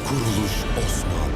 Kuruluş Osman.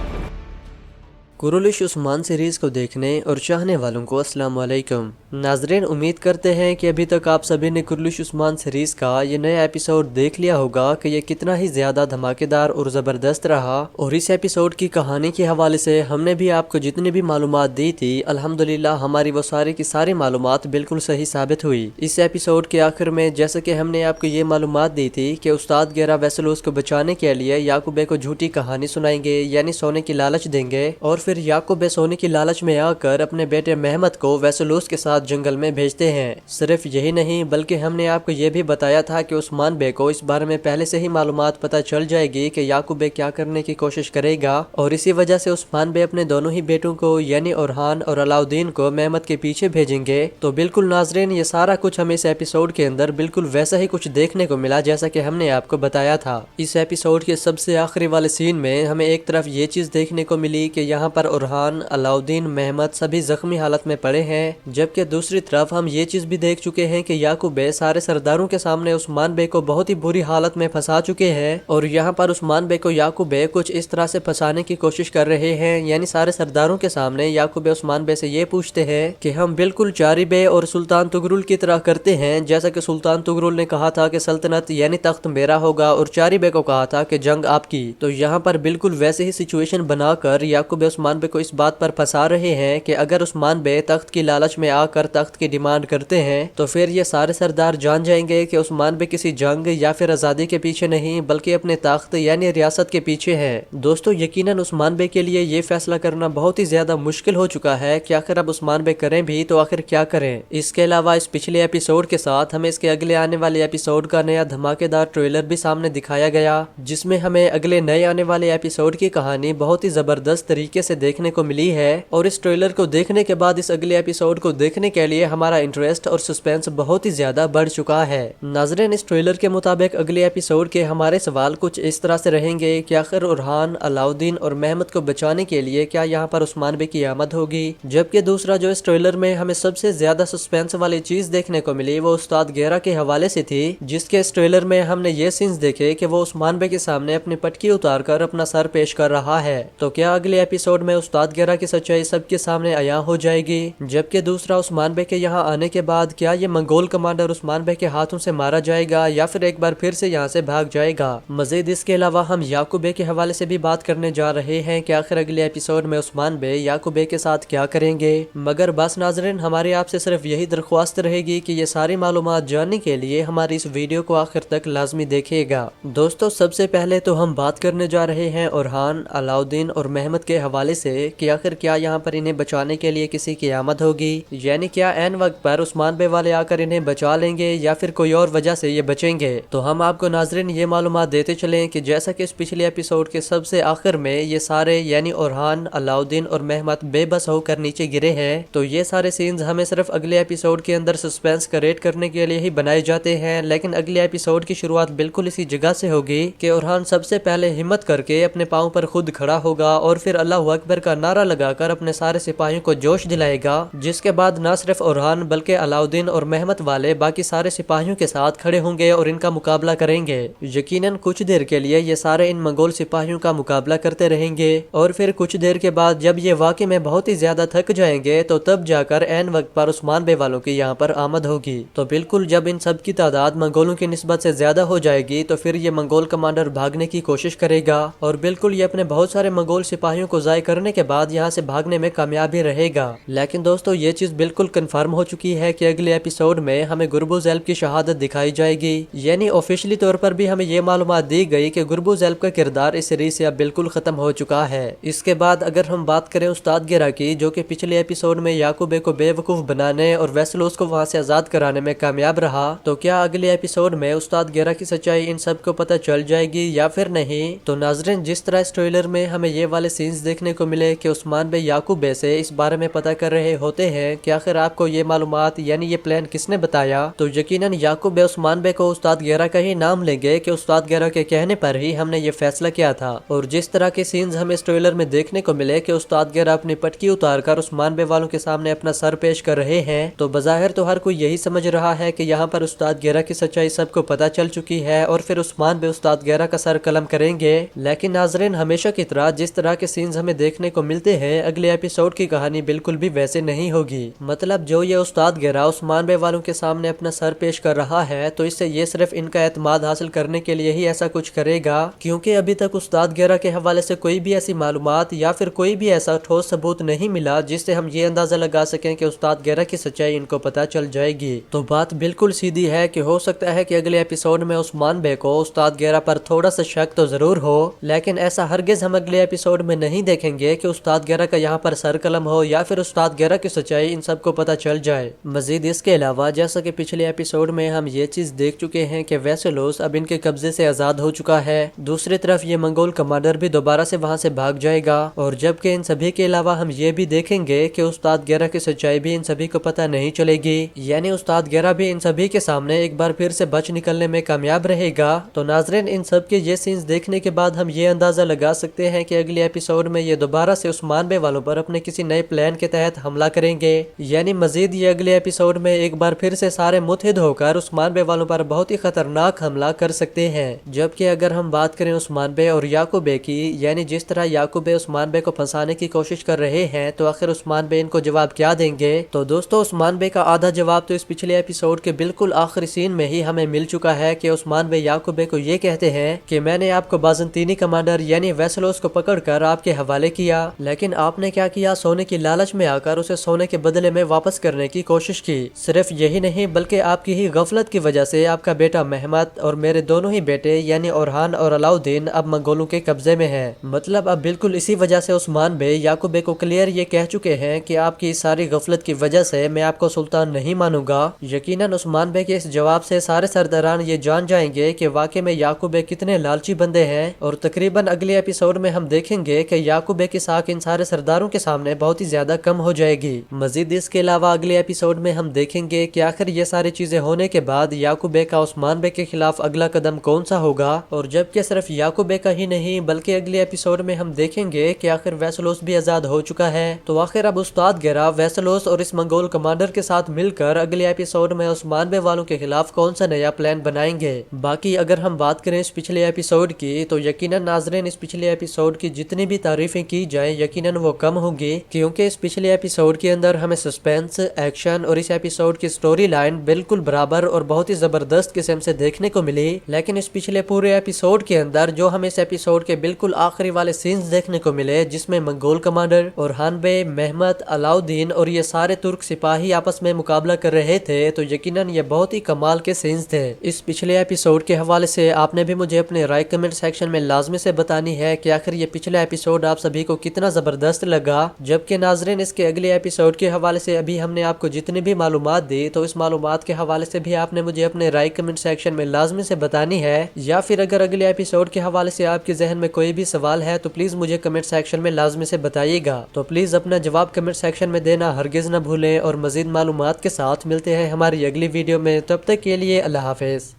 कुरुलिश Usman series को देखने और चाहने वालों को अस्सलाम वालेकुम। नाज़रीन, उम्मीद करते हैं कि अभी तक आप सभी ने कुरुलिश उस्मान सीरीज़ का ये नया एपिसोड देख लिया होगा कि ये कितना ही ज़्यादा धमाकेदार और ज़बरदस्त रहा। और इस एपिसोड की कहानी के हवाले से हमने भी आपको जितनी भी मालूमात दी थी, अल्हम्दुलिल्लाह हमारी वो सारी की सारी मालूमात बिल्कुल सही साबित हुई। इस एपिसोड के आखिर में जैसे कि हमने आपको ये मालूमात दी थी कि उस्ताद गेरा वेसेलोस को बचाने के लिए याकूबे को झूठी कहानी सुनाएंगे, यानी सोने की लालच देंगे, और फिर याकूब सोने की लालच में आकर अपने बेटे महमद को वेसेलोस के साथ जंगल में भेजते हैं। सिर्फ यही नहीं बल्कि हमने आपको ये भी बताया था कि उस्मान बे को इस बारे में पहले से ही मालूमात पता चल जाएगी कि याकूब बे क्या करने की कोशिश करेगा, और इसी वजह से उस्मान बे अपने दोनों ही बेटों को यानी ओरहान और अलाउद्दीन को महमद के पीछे भेजेंगे। तो बिल्कुल नाजरीन, ये सारा कुछ हमें इस एपिसोड के अंदर बिल्कुल वैसा ही कुछ देखने को मिला जैसा कि हमने आपको बताया था। इस एपिसोड के सबसे आखिरी वाले सीन में हमें एक तरफ ये चीज देखने को मिली कि यहाँ पर ओरहान, अलाउद्दीन, महमद सभी जख्मी हालत में पड़े हैं, जबकि दूसरी तरफ हम ये चीज भी देख चुके हैं कि याकूब बे सारे सरदारों के सामने उस्मान बे को बहुत ही बुरी हालत में फंसा चुके हैं। और यहाँ पर उस्मान बे को याकूब बे कुछ इस तरह से फंसाने की कोशिश कर रहे हैं, यानी सारे सरदारों के सामने याकूब बे उस्मान बे से ये पूछते हैं कि हम बिल्कुल चारी बे और सुल्तान तुगरुल की तरह करते हैं, जैसा कि सुल्तान तुगरुल ने कहा था कि सल्तनत यानी तख्त मेरा होगा और चारी बे को कहा था कि जंग आपकी। तो यहाँ पर बिल्कुल वैसे ही सिचुएशन बनाकर याकूब बे उस्मान बे को इस बात पर फंसा रहे हैं कि अगर उस्मान बे तख्त की लालच में आकर तख्त की डिमांड करते हैं तो फिर ये सारे सरदार जान जाएंगे कि उस्मान बे किसी जंग या फिर आज़ादी के पीछे नहीं बल्कि अपने तख्त यानी रियासत के पीछे है। दोस्तों, यकीनन उस्मान बे के लिए ये फैसला करना बहुत ही ज्यादा मुश्किल हो चुका है कि आखिर अब उस्मान बे करें भी तो आखिर क्या करें। इसके अलावा इस पिछले एपिसोड के साथ हमें इसके अगले आने वाले एपिसोड का नया धमाकेदार ट्रेलर भी सामने दिखाया गया, जिसमें हमें अगले नए आने वाले एपिसोड की कहानी बहुत ही जबरदस्त तरीके से देखने को मिली है। और इस ट्रेलर को देखने के बाद इस अगले एपिसोड को देखने के लिए हमारा इंटरेस्ट और सस्पेंस बहुत ही ज्यादा बढ़ चुका है। नाज़रीन, इस ट्रेलर के मुताबिक अगले एपिसोड के हमारे सवाल कुछ इस तरह से रहेंगे कि आखिर ओरहान, अलाउद्दीन और महमद को बचाने के लिए क्या यहाँ पर उस्मान बे की आमद होगी। जबकि दूसरा जो इस ट्रेलर में हमें सबसे ज्यादा सस्पेंस वाली चीज देखने को मिली वो उस्ताद गेरा के हवाले से थी, जिसके इस ट्रेलर में हमने ये सीन्स देखे कि वो उस्मान बे के सामने अपनी पटकी उतार कर अपना सर पेश कर रहा है। तो क्या अगले एपिसोड में उस्ताद गेरा की सच्चाई सबके सामने आया हो जाएगी। जबकि दूसरा, उस्मान बे के यहाँ आने के बाद क्या ये मंगोल कमांडर उस्मान बे के हाथों से मारा जाएगा या फिर एक बार फिर से यहाँ से भाग जाएगा। मजीद इसके अलावा हम याकूब बे के हवाले से भी बात करने जा रहे हैं कि आखिर अगले एपिसोड में उस्मान बे याकूब बे के साथ क्या करेंगे। मगर बस नाजरीन, हमारी आपसे सिर्फ यही दरख्वास्त रहेगी कि ये सारी मालूमात जानने के लिए हमारी इस वीडियो को आखिर तक लाजमी देखिएगा। दोस्तों, सबसे पहले तो हम बात करने जा रहे हैं ओरहान, अलाउद्दीन और महमद के हवाले से कि आखिर क्या यहाँ पर इन्हें बचाने के लिए किसी की आमद होगी, यानी क्या ऐन वक्त पर उस्मान बे वाले आकर इन्हें बचा लेंगे या फिर कोई और वजह से ये बचेंगे। तो हम आपको नाजरीन ये मालूमात देते चलें कि जैसा कि इस पिछले एपिसोड के सबसे आखिर में ये सारे यानी ओरहान, अलाउद्दीन और महमद बेबस होकर नीचे गिरे हैं, तो ये सारे सीन्स हमें सिर्फ अगले एपिसोड के अंदर सस्पेंस क्रिएट करने के लिए ही बनाए जाते हैं। लेकिन अगले एपिसोड की शुरुआत बिल्कुल इसी जगह से होगी कि ओरहान सबसे पहले हिम्मत करके अपने पाँव पर खुद खड़ा होगा और फिर अल्लाहु अकबर का नारा लगाकर अपने सारे सिपाहियों को जोश दिलाएगा, जिसके बाद न सिर्फ ओरहान बल्कि अलाउद्दीन और महमद वाले बाकी सारे सिपाहियों के साथ खड़े होंगे और इनका मुकाबला करेंगे। यकीनन कुछ देर के लिए ये सारे इन मंगोल सिपाहियों का मुकाबला करते रहेंगे और फिर कुछ देर के बाद जब ये वाकई में बहुत ही ज्यादा थक जाएंगे तो तब जाकर ऐन वक्त पर उस्मान बे वालों की यहाँ पर आमद होगी। तो बिल्कुल जब इन सब की तादाद मंगोलों की निस्बत से ज्यादा हो जाएगी तो फिर ये मंगोल कमांडर भागने की कोशिश करेगा और बिल्कुल ये अपने बहुत सारे मंगोल सिपाहियों को ज़ाय करने के बाद यहाँ से भागने में कामयाबी रहेगा। लेकिन दोस्तों, ये चीज बिल्कुल कंफर्म हो चुकी है कि अगले एपिसोड में हमें गुरबुज़ैल्ब की शहादत दिखाई जाएगी, यानी ऑफिशियली तौर पर भी हमें ये मालूमात दी गई कि गुरबुज़ैल्ब का किरदार इस सीरीज से अब बिल्कुल खत्म हो चुका है। इसके बाद अगर हम बात करें उस्ताद गेरा की, जो कि पिछले एपिसोड में याकूब बे को बेवकूफ बनाने और वेसेलोस को वहाँ से आजाद कराने में कामयाब रहा, तो क्या अगले एपिसोड में उस्ताद गेरा की सच्चाई इन सब को पता चल जाएगी या फिर नहीं। तो नाजरीन, जिस तरह इस ट्रेलर में हमें ये वाले सीन्स देखने کو ملے کہ عثمان بے یعقوب بے سے اس بارے میں پتہ کر رہے ہوتے ہیں کہ آخر آپ کو یہ معلومات یعنی یہ پلان کس نے بتایا، تو یقیناً یعقوب بے عثمان بے کو استاد گیرا کا ہی نام لیں گے کہ استاد گیرا کے کہنے پر ہی ہم نے یہ فیصلہ کیا تھا۔ اور جس طرح کے سینز ہمیں اس ٹریلر میں دیکھنے کو ملے کہ استاد گیرا اپنی پٹکی اتار کر عثمان بے والوں کے سامنے اپنا سر پیش کر رہے ہیں، تو بظاہر تو ہر کوئی یہی سمجھ رہا ہے کہ یہاں پر استاد گیرا کی سچائی سب کو پتہ چل چکی ہے اور پھر عثمان بے استاد گیرا کا سر قلم کریں گے۔ لیکن ناظرین، ہمیشہ کی طرح جس طرح کے سینز ہمیں دیکھنے کو ملتے ہیں، اگلے ایپیسوڈ کی کہانی بالکل بھی ویسے نہیں ہوگی۔ مطلب جو یہ استاد گیرا عثمان بے والوں کے سامنے اپنا سر پیش کر رہا ہے، تو اس سے یہ صرف ان کا اعتماد حاصل کرنے کے لیے ہی ایسا کچھ کرے گا، کیونکہ ابھی تک استاد گیرا کے حوالے سے کوئی بھی ایسی معلومات یا پھر کوئی بھی ایسا ٹھوس ثبوت نہیں ملا جس سے ہم یہ اندازہ لگا سکیں کہ استاد گیرا کی سچائی ان کو پتہ چل جائے گی۔ تو بات بالکل سیدھی ہے کہ ہو سکتا ہے کہ اگلے ایپیسوڈ میں عثمان بے کو استاد گیرا پر تھوڑا سا شک تو ضرور ہو، لیکن ایسا ہرگز ہم اگلے ایپیسوڈ میں نہیں دیکھیں گے کہ استاد گیرا کا یہاں پر سر قلم ہو یا پھر استاد گیرا کی سچائی ان سب کو پتہ چل جائے۔ مزید اس کے علاوہ جیسا کہ پچھلے ایپیسوڈ میں ہم یہ چیز دیکھ چکے ہیں کہ ویسلوس اب ان کے قبضے سے آزاد ہو چکا ہے، دوسری طرف یہ منگول کمانڈر بھی دوبارہ سے وہاں سے بھاگ جائے گا، اور جبکہ ان سبھی کے علاوہ ہم یہ بھی دیکھیں گے کہ استاد گیرا کی سچائی بھی ان سبھی کو پتہ نہیں چلے گی، یعنی استاد گیرا بھی ان سبھی کے سامنے ایک بار پھر سے بچ نکلنے میں کامیاب رہے گا۔ تو ناظرین، ان سب کے یہ سینز دیکھنے کے بعد ہم یہ اندازہ لگا سکتے ہیں کہ اگلے ایپیسوڈ میں یہ دوبارہ سے عثمان بے والوں پر اپنے کسی نئے پلان کے تحت حملہ کریں گے، یعنی مزید یہ اگلے ایپیسوڈ میں ایک بار پھر سے سارے متحد ہو کر عثمان بے والوں پر بہت ہی خطرناک حملہ کر سکتے ہیں۔ جبکہ اگر ہم بات کریں عثمان بے اور یعقوب بے کی، یعنی جس طرح یعقوب بے عثمان بے کو پھنسانے کی کوشش کر رہے ہیں، تو آخر عثمان بے ان کو جواب کیا دیں گے؟ تو دوستو، عثمان بے کا آدھا جواب تو اس پچھلے ایپیسوڈ کے بالکل آخری سین میں ہی ہمیں مل چکا ہے کہ عثمان بے یعقوب بے کو یہ کہتے ہیں کہ میں نے آپ کو بازنطینی کمانڈر یعنی ویسلوس کو پکڑ کر آپ کے حوالے کیا، لیکن آپ نے کیا کیا؟ سونے کی لالچ میں آ کر اسے سونے کے بدلے میں واپس کرنے کی کوشش کی۔ صرف یہی نہیں بلکہ آپ کی ہی غفلت کی وجہ سے آپ کا بیٹا مہمت اور میرے دونوں ہی بیٹے یعنی اورہان اور علاؤدین اب منگولوں کے قبضے میں ہیں۔ مطلب اب بالکل اسی وجہ سے عثمان بے یعقوب بے کو کلیئر یہ کہہ چکے ہیں کہ آپ کی ساری غفلت کی وجہ سے میں آپ کو سلطان نہیں مانوں گا۔ یقیناً عثمان بے کے اس جواب سے سارے سرداران یہ جان جائیں گے کہ واقعی میں یعقوب بے کتنے لالچی بندے ہیں، اور تقریباً اگلے ایپیسوڈ میں ہم دیکھیں گے کہ یعقوب بے کی ساکھ ان سارے سرداروں کے سامنے بہت ہی زیادہ کم ہو جائے گی۔ مزید اس کے علاوہ اگلے ایپیسوڈ میں ہم دیکھیں گے کہ آخر یہ ساری چیزیں ہونے کے بعد یعقوب بے کا عثمان بے کے خلاف اگلا قدم کون سا ہوگا، اور جبکہ صرف یعقوب بے کا ہی نہیں بلکہ اگلے ایپیسوڈ میں ہم دیکھیں گے کہ آخر ویسلوس بھی آزاد ہو چکا ہے، تو آخر اب استاد گیرا ویسلوس اور اس منگول کمانڈر کے ساتھ مل کر اگلے ایپیسوڈ میں عثمان بے والوں کے خلاف کون سا نیا پلان بنائیں گے۔ باقی اگر ہم بات کریں اس پچھلے ایپیسوڈ کی، تو یقیناً ناظرین اس پچھلے ایپیسوڈ کی جتنی بھی تعریفیں کی جائیں یقیناً وہ کم ہوگی، کیونکہ اس پچھلے ایپیسوڈ کے اندر ہمیں سسپینس، ایکشن اور اس ایپیسوڈ کی سٹوری لائن بالکل برابر اور بہت ہی زبردست قسم سے دیکھنے کو ملی، لیکن اس پچھلے پورے ایپیسوڈ کے اندر جو ہمیں اس ایپیسوڈ کے بالکل آخری والے سینز دیکھنے کو ملے، جس میں منگول کمانڈر اورہان بے، مہمت، علاؤدین اور یہ سارے ترک سپاہی آپس میں مقابلہ کر رہے تھے، تو یقیناً یہ بہت ہی کمال کے سینز تھے۔ اس پچھلے ایپیسوڈ کے حوالے سے آپ نے بھی مجھے اپنے رائے کمنٹ سیکشن میں لازمی سے بتانی ہے کہ آخر یہ پچھلا ایپیسوڈ آپ سبھی کو کتنا زبردست لگا۔ جبکہ ناظرین اس کے اگلے ایپیسوڈ کے حوالے سے ابھی ہم نے آپ کو جتنی بھی معلومات دی، تو اس معلومات کے حوالے سے بھی آپ نے مجھے اپنے رائے کمنٹ سیکشن میں لازمی سے بتانی ہے، یا پھر اگر اگلے ایپیسوڈ کے حوالے سے آپ کے ذہن میں کوئی بھی سوال ہے تو پلیز مجھے کمنٹ سیکشن میں لازمی سے بتائیے گا۔ تو پلیز اپنا جواب کمنٹ سیکشن میں دینا ہرگز نہ بھولیں، اور مزید معلومات کے ساتھ ملتے ہیں ہماری اگلی ویڈیو میں، تب تک کے لیے اللہ حافظ۔